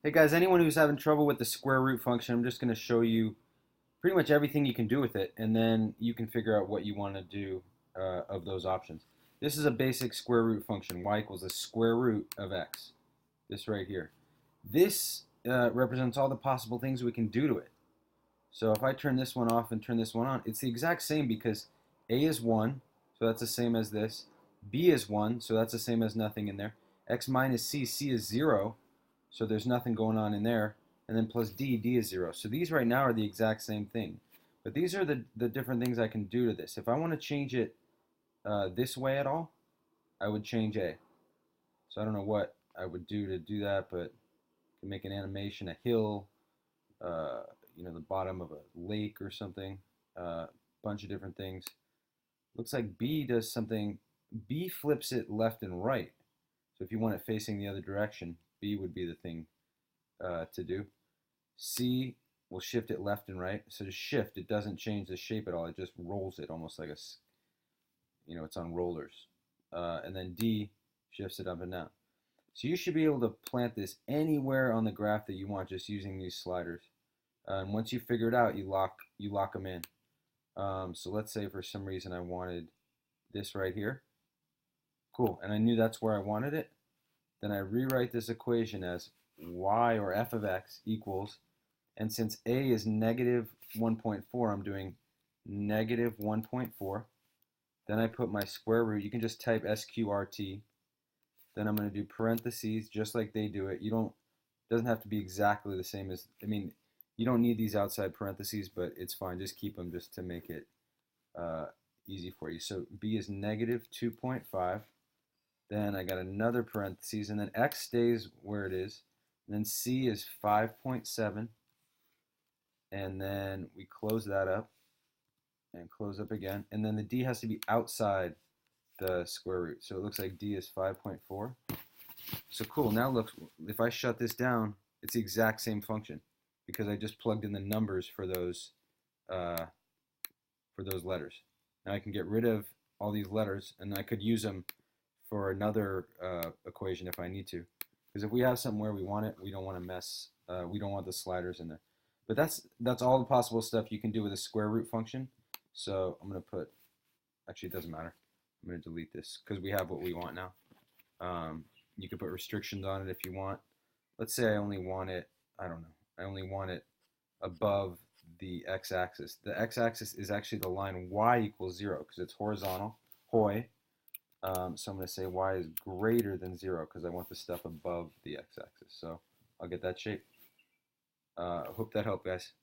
Hey guys, anyone who's having trouble with the square root function, I'm just going to show you pretty much everything you can do with it, and then you can figure out what you want to do of those options. This is a basic square root function. Y equals the square root of x. This right here. This represents all the possible things we can do to it. So if I turn this one off and turn this one on, it's the exact same because a is 1, so that's the same as this. B is 1, so that's the same as nothing in there. X minus c, c is 0, so there's nothing going on in there. And then plus d, d is 0. So these right now are the exact same thing. But these are the different things I can do to this. If I want to change it this way at all, I would change a. So I don't know what I would do to do that, but I can make an animation, a hill, uh, the bottom of a lake or something, bunch of different things. Looks like B does something. B flips it left and right. So if you want it facing the other direction, B would be the thing to do. C will shift it left and right. So to shift, it doesn't change the shape at all. It just rolls it almost like it's on rollers. And then D shifts it up and down. So you should be able to plant this anywhere on the graph that you want just using these sliders. And once you figure it out, you lock them in. So let's say for some reason I wanted this right here. Cool, and I knew that's where I wanted it. Then I rewrite this equation as y or f of x equals, and since a is negative 1.4, I'm doing negative 1.4. Then I put my square root. You can just type sqrt. Then I'm going to do parentheses just like they do it. Doesn't have to be exactly the same as, you don't need these outside parentheses, but it's fine. Just keep them just to make it easy for you. So b is negative 2.5. Then I got another parentheses, and then x stays where it is. And then c is 5.7. And then we close that up and close up again. And then the d has to be outside the square root. So it looks like d is 5.4. So cool. Now look, if I shut this down, it's the exact same function because I just plugged in the numbers for those letters. Now I can get rid of all these letters, and I could use them for another equation if I need to. Because if we have something where we want it, we don't want to mess. We don't want the sliders in there. But that's all the possible stuff you can do with a square root function. So I'm going to put. Actually, it doesn't matter. I'm going to delete this because we have what we want now. You can put restrictions on it if you want. Let's say I only want it. I don't know. I only want it above the x-axis. The x-axis is actually the line y equals 0 because it's horizontal. Hoi. So I'm going to say y is greater than 0 because I want the stuff above the x-axis. So I'll get that shape. Hope that helped, guys.